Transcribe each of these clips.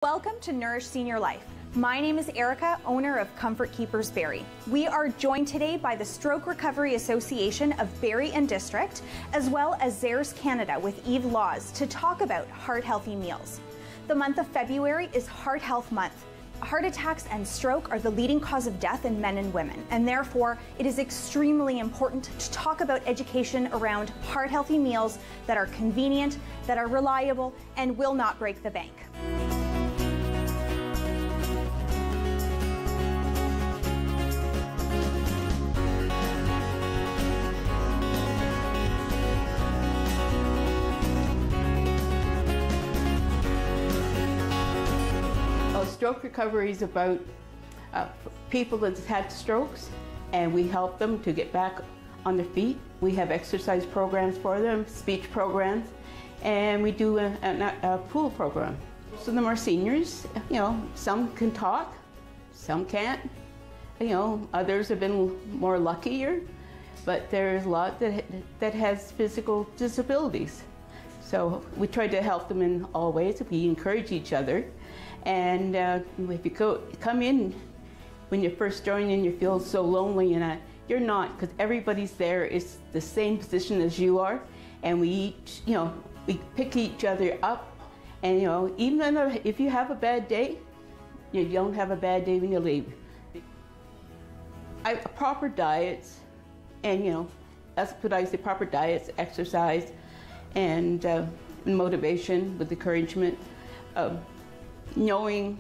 Welcome to Nourish Senior Life. My name is Erica, owner of Comfort Keepers Barrie. We are joined today by the Stroke Recovery Association of Barrie and District, as well as ZARES Canada with Eve Laws to talk about heart-healthy meals. The month of February is Heart Health Month. Heart attacks and stroke are the leading cause of death in men and women, and therefore it is extremely important to talk about education around heart-healthy meals that are convenient, that are reliable, and will not break the bank. Stroke recovery is about people that have had strokes, and we help them to get back on their feet. We have exercise programs for them, speech programs, and we do a pool program. Most of them are seniors. You know, some can talk, some can't. You know, others have been more luckier, but there's a lot that has physical disabilities. So we try to help them in all ways. We encourage each other. And if you come in when you first join in, you feel so lonely, and you're not, because everybody's there. It's the same position as you are, and we each, you know, we pick each other up, and you know, even if you have a bad day, you don't have a bad day when you leave. Proper diets, and you know, that's what I say: proper diets, exercise, and motivation with encouragement. Knowing,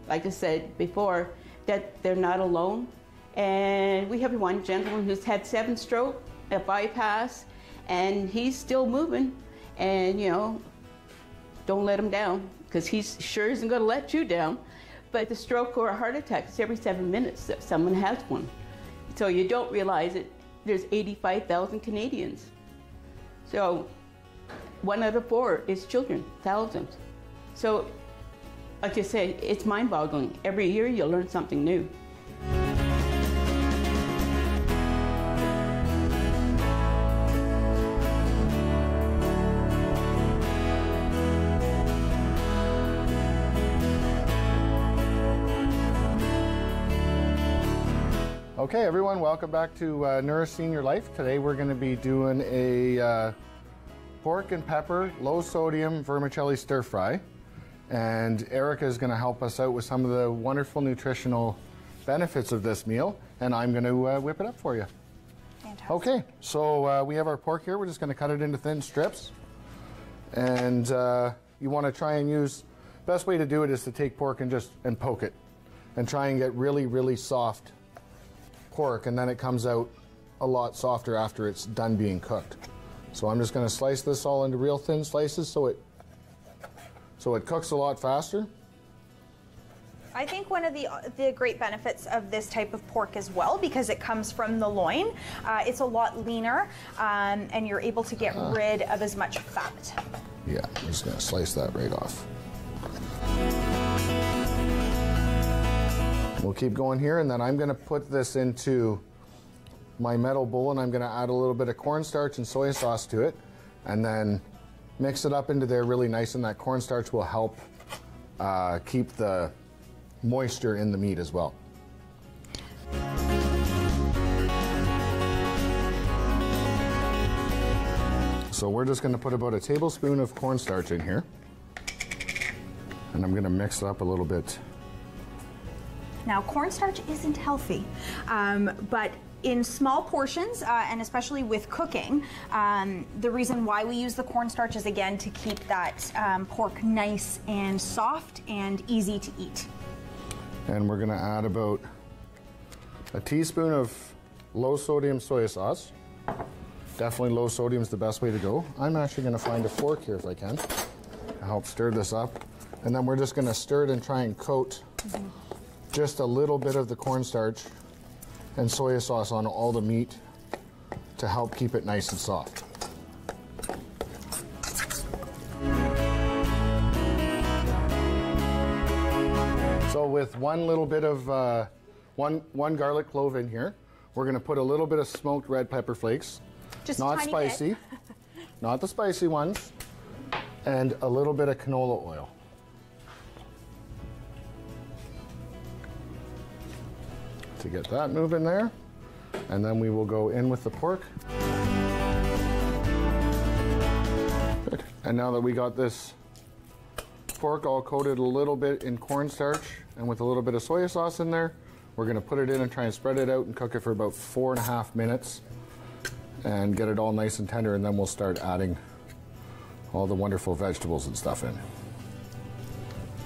like I said before, that they're not alone. And we have one gentleman who's had 7 strokes, a bypass, and he's still moving. And you know, don't let him down, because he sure isn't going to let you down. But the stroke or a heart attack, it's every 7 minutes that someone has one. So you don't realize it. There's 85,000 Canadians. So 1 out of 4 is children, thousands. So like I say, it's mind-boggling. Every year you'll learn something new. Okay everyone, welcome back to Nourish Senior Life. Today we're going to be doing a pork and pepper, low sodium vermicelli stir fry. And Erica is going to help us out with some of the wonderful nutritional benefits of this meal, and I'm going to whip it up for you. Fantastic. Okay, so we have our pork here. We're just going to cut it into thin strips, and you want to try and use, best way to do it is to take pork and poke it, and try and get really soft pork, and then it comes out a lot softer after it's done being cooked. So I'm just going to slice this all into real thin slices so it cooks a lot faster. I think one of the great benefits of this type of pork as well, because it comes from the loin, it's a lot leaner, and you're able to get rid of as much fat. Yeah, I'm just going to slice that right off. We'll keep going here, and then I'm going to put this into my metal bowl, and I'm going to add a little bit of cornstarch and soy sauce to it, and then mix it up into there really nice, and that cornstarch will help keep the moisture in the meat as well. So we're just going to put about a tablespoon of cornstarch in here, and I'm going to mix it up a little bit. Now, cornstarch isn't healthy, but in small portions, and especially with cooking, the reason why we use the cornstarch is, again, to keep that pork nice and soft and easy to eat. And we're going to add about a teaspoon of low sodium soy sauce. Definitely low sodium is the best way to go. I'm actually going to find a fork here if I can to help stir this up. And then we're just going to stir it and try and coat just a little bit of the cornstarch and soy sauce on all the meat to help keep it nice and soft. So with one little bit of one garlic clove in here, we're going to put a little bit of smoked red pepper flakes, just not spicy, not the spicy ones, and a little bit of canola oil. to get that moving there. And then we will go in with the pork. Good. And now that we got this pork all coated a little bit in cornstarch and with a little bit of soy sauce in there, we're going to put it in and try and spread it out and cook it for about 4.5 minutes and get it all nice and tender, and then we'll start adding all the wonderful vegetables and stuff in.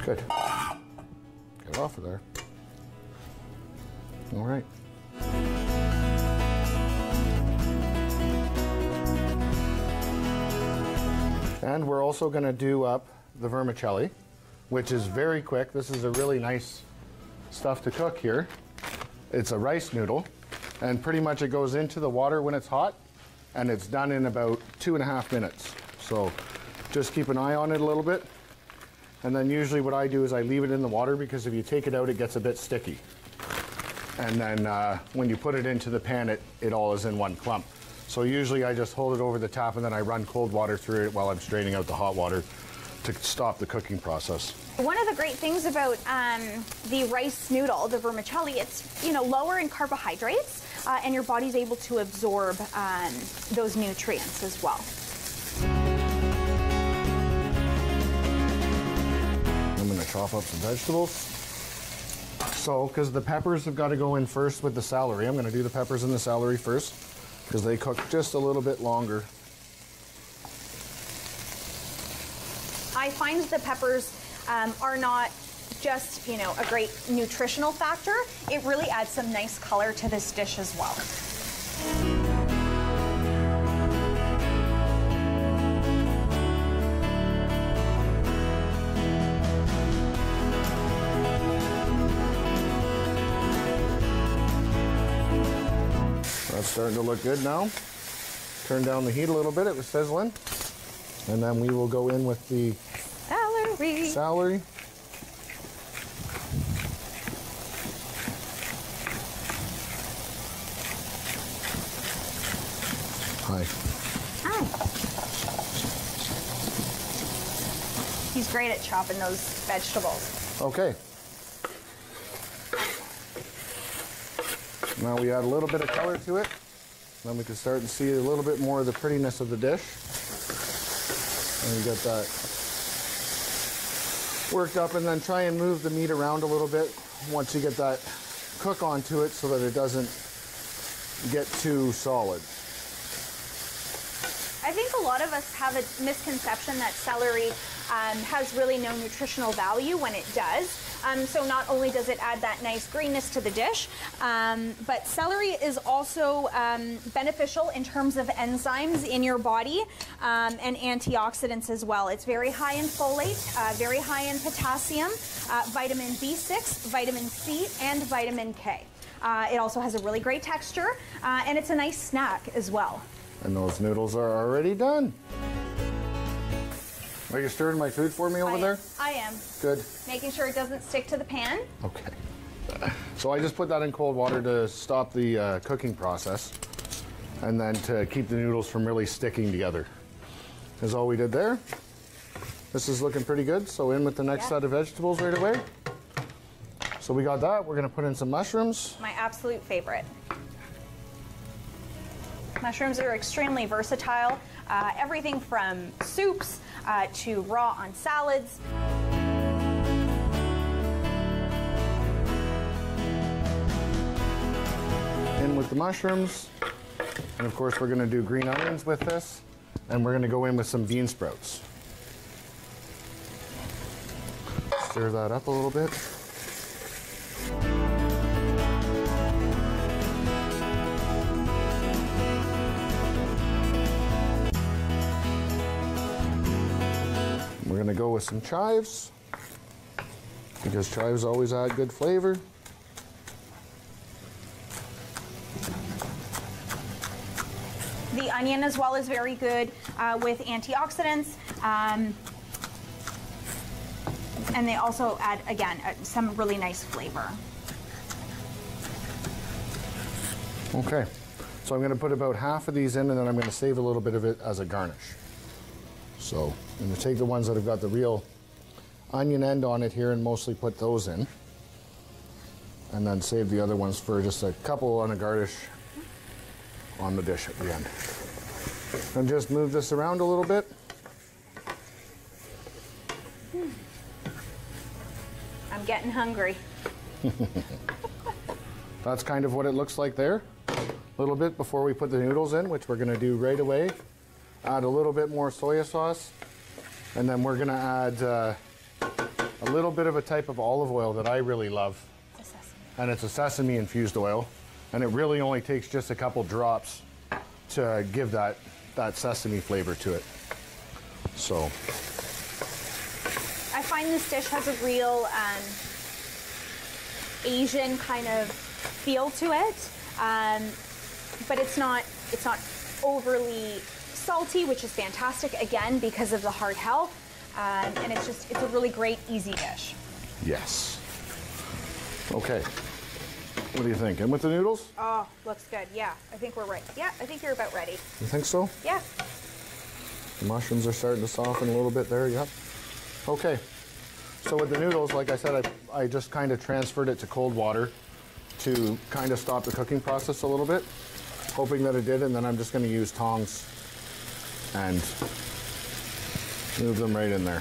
Good. Get it off of there. All right. And we're also going to do up the vermicelli, which is very quick. This is a really nice stuff to cook here. It's a rice noodle, and pretty much it goes into the water when it's hot, and it's done in about 2.5 minutes. So just keep an eye on it a little bit. And then usually what I do is I leave it in the water, because if you take it out, it gets a bit sticky. And then when you put it into the pan, it all is in one clump. So usually I just hold it over the top and then I run cold water through it while I'm straining out the hot water to stop the cooking process. One of the great things about the rice noodle, the vermicelli, it's lower in carbohydrates, and your body's able to absorb those nutrients as well. I'm going to chop up some vegetables. So, because the peppers have got to go in first with the celery, I'm going to do the peppers and the celery first, because they cook just a little bit longer. I find the peppers are not just, a great nutritional factor. It really adds some nice color to this dish as well. That's starting to look good now. Turn down the heat a little bit, it was sizzling. And then we will go in with the celery. Hi. Hi. He's great at chopping those vegetables. Okay. Now we add a little bit of color to it. Then we can start to see a little bit more of the prettiness of the dish. And you get that worked up, and then try and move the meat around a little bit once you get that cook onto it so that it doesn't get too solid. I think a lot of us have a misconception that celery has really no nutritional value when it does. So not only does it add that nice greenness to the dish, but celery is also beneficial in terms of enzymes in your body and antioxidants as well. It's very high in folate, very high in potassium, vitamin B6, vitamin C, and vitamin K. It also has a really great texture, and it's a nice snack as well. And those noodles are already done. Are you stirring my food for me over there? I am. Good. Making sure it doesn't stick to the pan. Okay. So I just put that in cold water to stop the cooking process, and then to keep the noodles from really sticking together. Is all we did there. This is looking pretty good, so in with the next set of vegetables right away. So we got that. We're going to put in some mushrooms. My absolute favorite. Mushrooms are extremely versatile. Everything from soups to raw on salads. In with the mushrooms. And of course we're going to do green onions with this. And we're going to go in with some bean sprouts. Stir that up a little bit. We're going to go with some chives, because chives always add good flavor. The onion as well is very good with antioxidants. And they also add, again, some really nice flavor. Okay, so I'm going to put about half of these in, and then I'm going to save a little bit of it as a garnish. So I'm going to take the ones that have got the real onion end on it here and mostly put those in. and then save the other ones for just a couple on a garnish on the dish at the end. And just move this around a little bit. I'm getting hungry. That's kind of what it looks like there. A little bit before we put the noodles in, which we're going to do right away. Add a little bit more soy sauce, and then we're going to add a little bit of a type of olive oil that I really love. And it's a sesame infused oil, and it really only takes just a couple drops to give that sesame flavor to it. So I find this dish has a real Asian kind of feel to it, but it's not overly salty, which is fantastic, again, because of the heart health, and it's a really great, easy dish. Yes. Okay. What do you think? And with the noodles? Oh, looks good. Yeah, I think we're right. Yeah, I think you're about ready. You think so? Yeah. The mushrooms are starting to soften a little bit there, yep. Okay. So with the noodles, like I said, I just kind of transferred it to cold water to kind of stop the cooking process a little bit, hoping that it did, and then I'm just going to use tongs and move them right in there.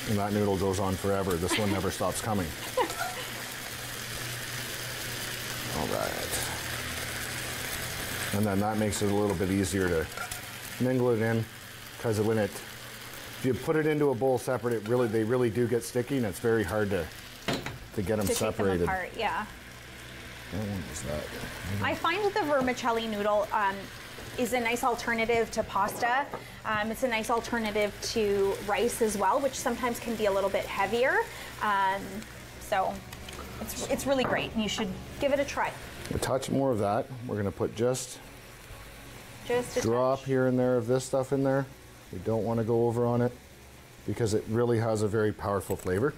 And that noodle goes on forever. This one never stops coming. All right. And then that makes it a little bit easier to mingle it in, because if you put it into a bowl separate, they really do get sticky, and it's very hard to get them separated. Take them apart, yeah. What one was that? I find the vermicelli noodle is a nice alternative to pasta. It's a nice alternative to rice as well, which sometimes can be a little bit heavier. So it's really great, and you should give it a try. A touch more of that. We're going to put just a drop touch here and there of this stuff in there. We don't want to go over on it because it really has a very powerful flavor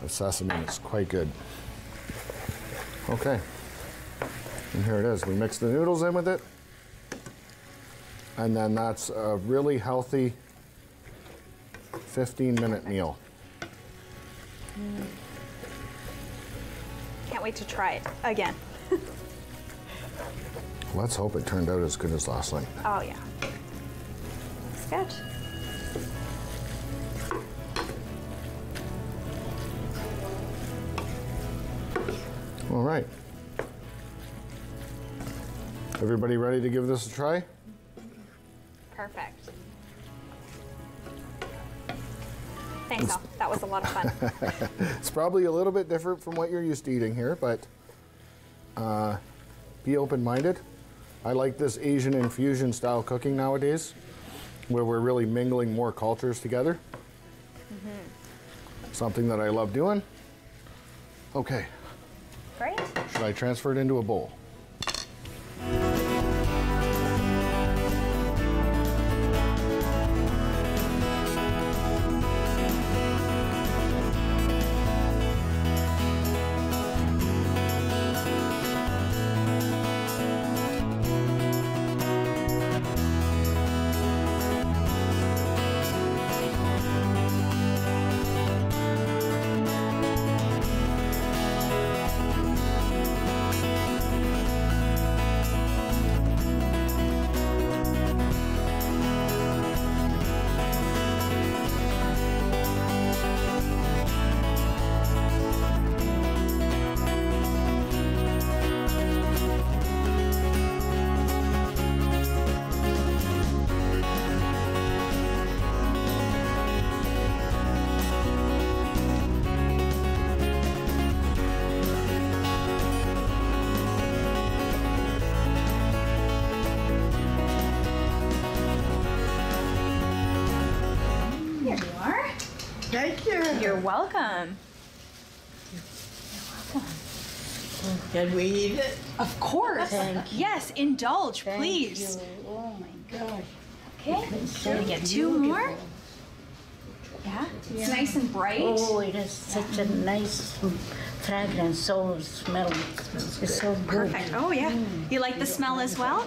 of sesame. It's quite good. Okay. And here it is. We mix the noodles in with it. And then that's a really healthy 15-minute meal. Can't wait to try it again. Let's hope it turned out as good as last night. Oh yeah. Looks good. All right. Everybody ready to give this a try? Perfect. Thanks, Al. That was a lot of fun. It's probably a little bit different from what you're used to eating here, but be open-minded. I like this Asian infusion style cooking nowadays, where we're really mingling more cultures together. Something that I love doing. Okay. Great. Should I transfer it into a bowl? Thank you. You're welcome. Can we eat it? Of course. Thank you. Yes, indulge, Thank please. you. Oh my gosh. Okay. It's Should we so get two more? beautiful. Yeah. It's nice and bright. Oh, it is such a nice fragrance, so smell. It's so good. Perfect. Oh yeah. You like the smell as well?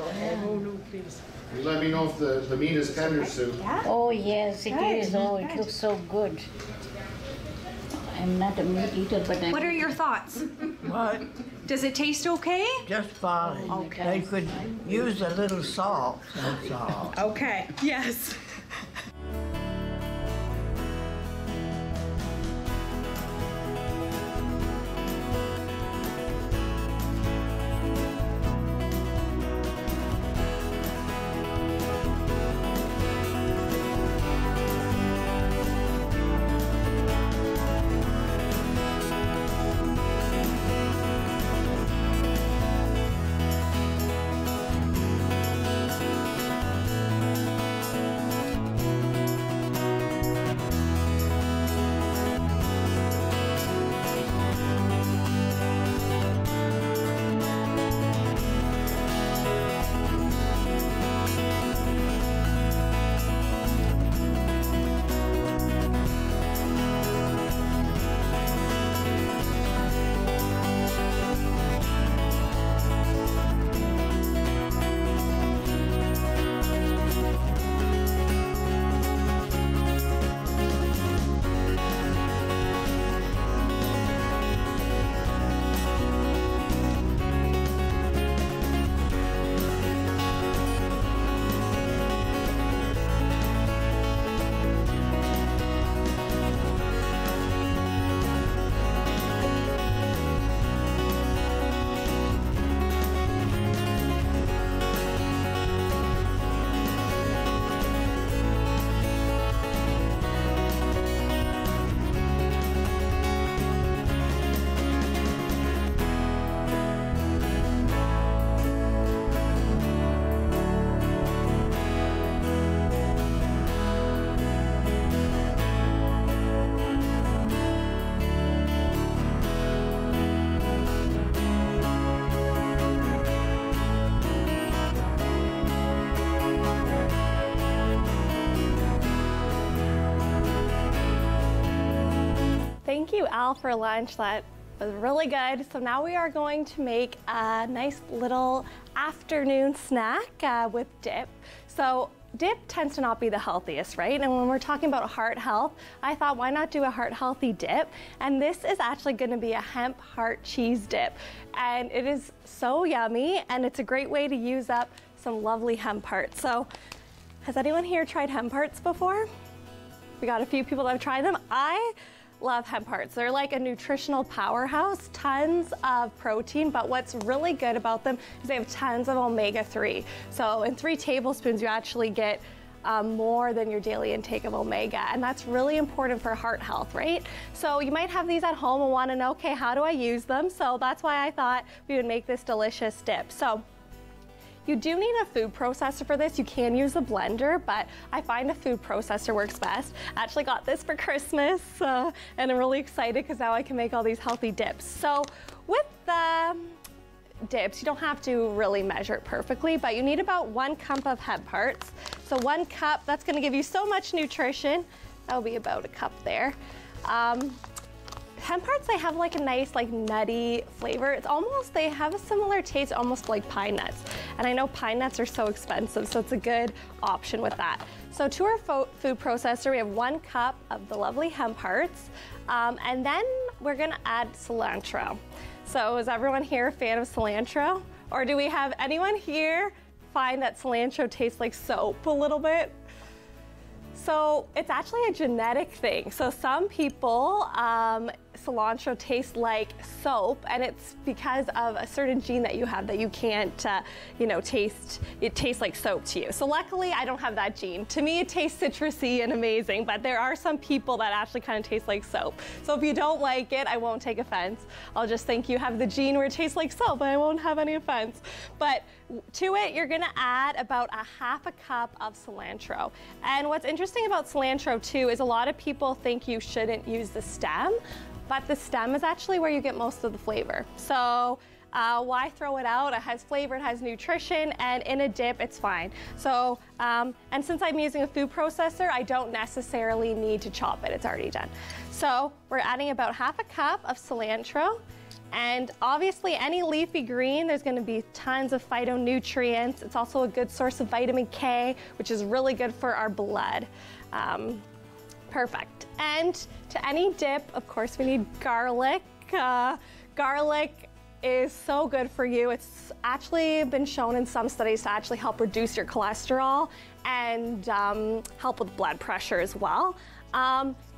You let me know if the meat is tender, Sue. Yeah. Oh yes, it Good. is. Oh, it Good. looks so good. I'm not a meat eater, but What are your thoughts? What? Does it taste okay? Just fine. Okay. They could use a little salt, that's all. Okay, yes. Thank you, Al, for lunch. That was really good. So now we are going to make a nice little afternoon snack with dip. So dip tends to not be the healthiest, right? And when we're talking about heart health, I thought, why not do a heart healthy dip? And this is actually going to be a hemp heart cheese dip. And it is so yummy, and it's a great way to use up some lovely hemp hearts. So has anyone here tried hemp hearts before? We got a few people that have tried them. I love hemp hearts. They're like a nutritional powerhouse, tons of protein, but what's really good about them is they have tons of omega-3. So in 3 tablespoons, you actually get more than your daily intake of omega, and that's really important for heart health, right? So you might have these at home and want to know, okay, how do I use them? So that's why I thought we would make this delicious dip. So you do need a food processor for this. You can use a blender, but I find a food processor works best. I actually got this for Christmas, and I'm really excited because now I can make all these healthy dips. So with the dips, you don't have to really measure it perfectly, but you need about 1 cup of hemp hearts. So 1 cup, that's gonna give you so much nutrition. That'll be about a cup there. Hemp hearts, they have like a nice like nutty flavor. It's almost, they have a similar taste, almost like pine nuts. And I know pine nuts are so expensive, so it's a good option with that. So to our food processor, we have 1 cup of the lovely hemp hearts. And then we're gonna add cilantro. So is everyone here a fan of cilantro? Or do we have anyone here find that cilantro tastes like soap a little bit? So it's actually a genetic thing. So some people, cilantro tastes like soap, and it's because of a certain gene that you have that you can't, you know, taste, it tastes like soap to you. So luckily I don't have that gene. To me it tastes citrusy and amazing, but there are some people that actually kind of taste like soap. So if you don't like it, I won't take offense. I'll just think you have the gene where it tastes like soap and I won't have any offense. But to it, you're gonna add about a 1/2 cup of cilantro. And what's interesting about cilantro too is a lot of people think you shouldn't use the stem, but the stem is actually where you get most of the flavor. So why throw it out? It has flavor, it has nutrition, and in a dip, it's fine. So, and since I'm using a food processor, I don't necessarily need to chop it, it's already done. So we're adding about 1/2 cup of cilantro. And obviously any leafy green, there's gonna be tons of phytonutrients. It's also a good source of vitamin K, which is really good for our blood. Perfect. And to any dip, of course, we need garlic. Garlic is so good for you. It's actually been shown in some studies to actually help reduce your cholesterol and help with blood pressure as well.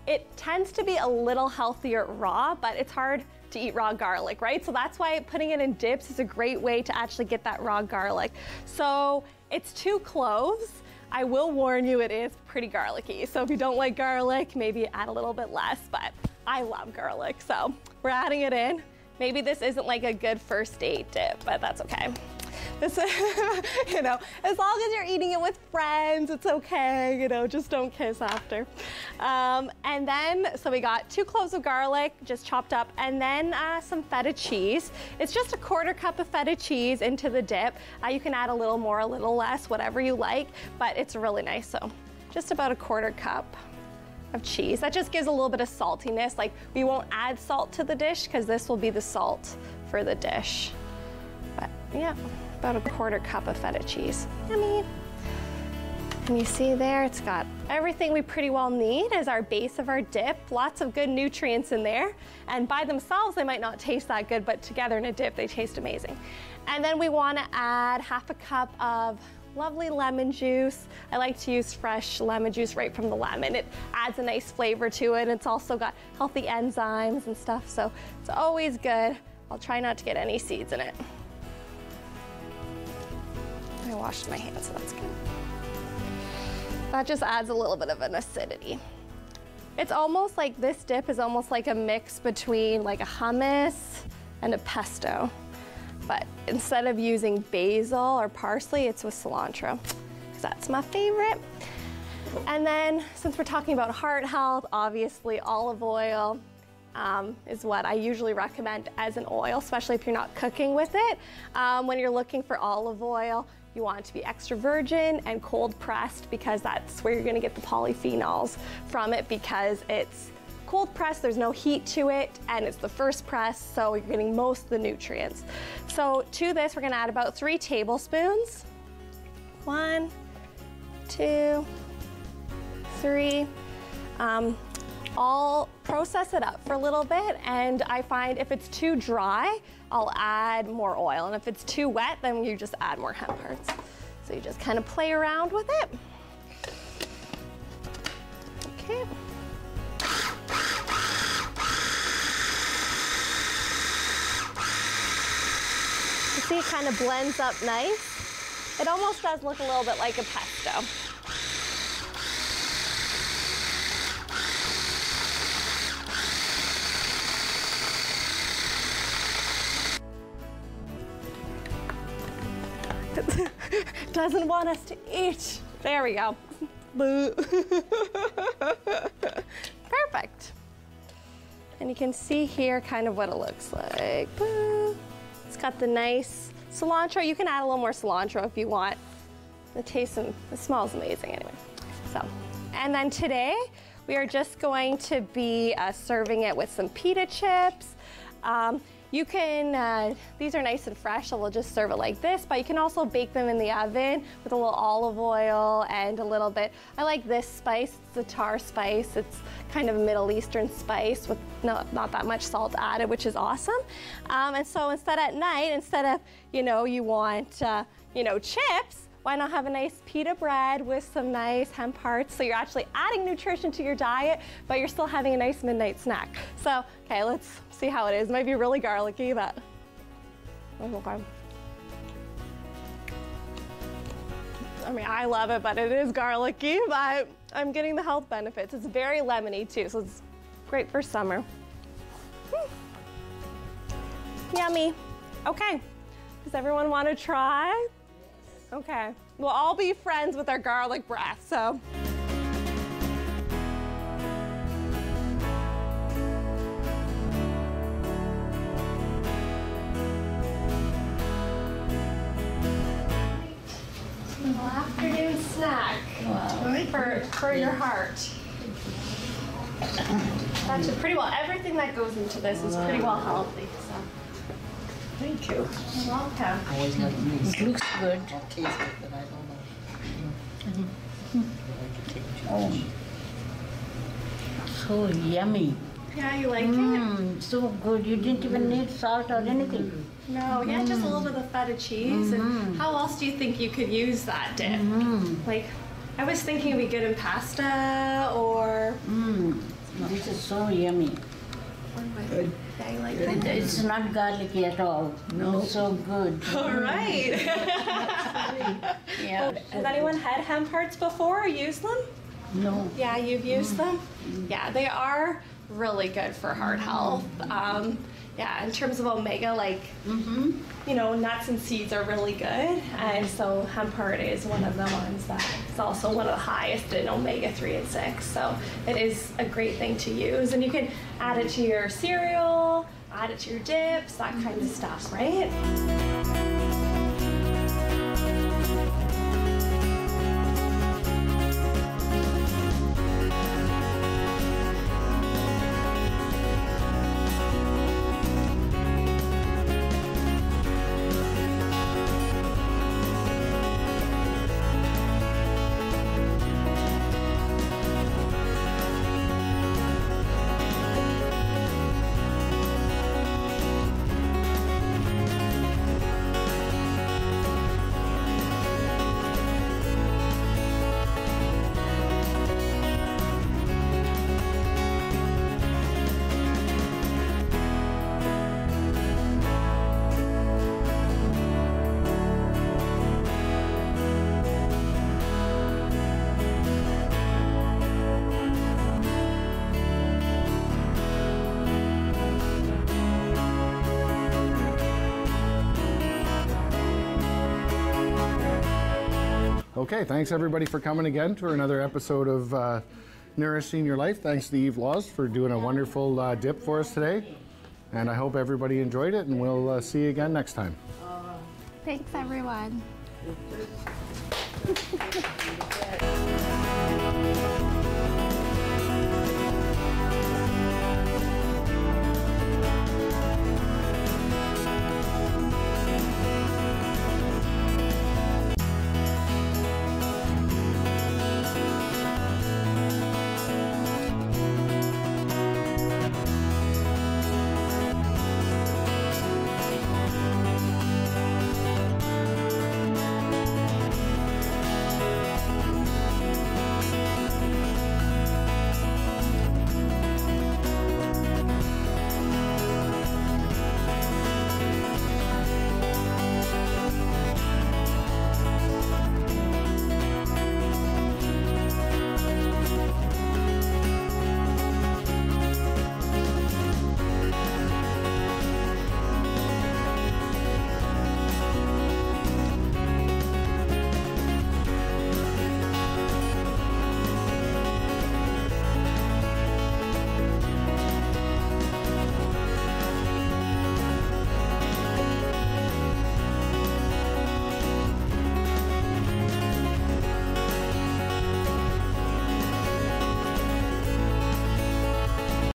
It tends to be a little healthier raw, but it's hard to eat raw garlic, right? So that's why putting it in dips is a great way to actually get that raw garlic. So it's 2 cloves. I will warn you, it is pretty garlicky. So if you don't like garlic, maybe add a little bit less, but I love garlic, so we're adding it in. Maybe this isn't like a good first date dip, but that's okay. This, you know, as long as you're eating it with friends, it's okay, you know, just don't kiss after. And then, so we got 2 cloves of garlic, just chopped up, and then some feta cheese. It's just a 1/4 cup of feta cheese into the dip. You can add a little more, a little less, whatever you like, but it's really nice, so just about a 1/4 cup of cheese. That just gives a little bit of saltiness. Like, we won't add salt to the dish because this will be the salt for the dish. But yeah, about a 1/4 cup of feta cheese. Yummy. And you see there, it's got everything we pretty well need as our base of our dip. Lots of good nutrients in there. And by themselves, they might not taste that good, but together in a dip, they taste amazing. And then we want to add 1/2 cup of lovely lemon juice. I like to use fresh lemon juice right from the lemon. It adds a nice flavor to it. It's also got healthy enzymes and stuff, so it's always good. I'll try not to get any seeds in it. I washed my hands, so that's good. That just adds a little bit of an acidity. It's almost like this dip is almost like a mix between like a hummus and a pesto. But instead of using basil or parsley, it's with cilantro, because that's my favorite. And then, since we're talking about heart health, obviously olive oil is what I usually recommend as an oil, especially if you're not cooking with it. When you're looking for olive oil, you want it to be extra virgin and cold pressed, because that's where you're gonna get the polyphenols from it, because it's cold pressed, there's no heat to it, and it's the first press, so you're getting most of the nutrients. So to this, we're gonna add about 3 tablespoons. 1, 2, 3. I'll process it up for a little bit, and I find if it's too dry, I'll add more oil, and if it's too wet, then you just add more hemp hearts. So you just kind of play around with it. Okay. You see, it kind of blends up nice. It almost does look a little bit like a pesto. Doesn't want us to eat. There we go. Perfect. And you can see here kind of what it looks like. It's got the nice cilantro. You can add a little more cilantro if you want. The taste and the smell is amazing anyway. So, and then today we are just going to be serving it with some pita chips. You can, these are nice and fresh, so we'll just serve it like this, but you can also bake them in the oven with a little olive oil and a little bit, I like this spice, it's the tar spice. It's kind of a Middle Eastern spice with not that much salt added, which is awesome. And so instead at night, instead of, you want, chips, why not have a nice pita bread with some nice hemp hearts? So you're actually adding nutrition to your diet, but you're still having a nice midnight snack. So, okay, let's see how it is. It might be really garlicky, but okay. I mean, I love it, but it is garlicky, but I'm getting the health benefits. It's very lemony too, so it's great for summer. Yummy. Okay, does everyone want to try? Okay, we'll all be friends with our garlic breath, so. Afternoon snack for your heart. That's pretty well, everything that goes into this is pretty well healthy. So. Thank you. You're welcome. It looks good. Tastes good, but I don't know. Oh. so yummy. Yeah, you like it? So good. You didn't even need salt or anything. No, yeah, just a little bit of feta cheese. And how else do you think you could use that dip? Like, I was thinking it'd be good in pasta or... This is so yummy. Good. Yeah, you like it? It's not garlicky at all. No. It's so good. All right. Yeah. Has anyone had hemp hearts before or used them? No. Yeah, you've used them? Yeah, they are really good for heart health. Yeah, in terms of omega, like, you know, nuts and seeds are really good. And so hemp heart is one of the ones that is also one of the highest in omega-3 and 6. So it is a great thing to use. And you can add it to your cereal, add it to your dips, that kind of stuff, right? Okay, thanks everybody for coming again to another episode of Nourishing Your Life. Thanks to Eve Laws for doing a wonderful dip for us today. And I hope everybody enjoyed it, and we'll see you again next time. Thanks, everyone.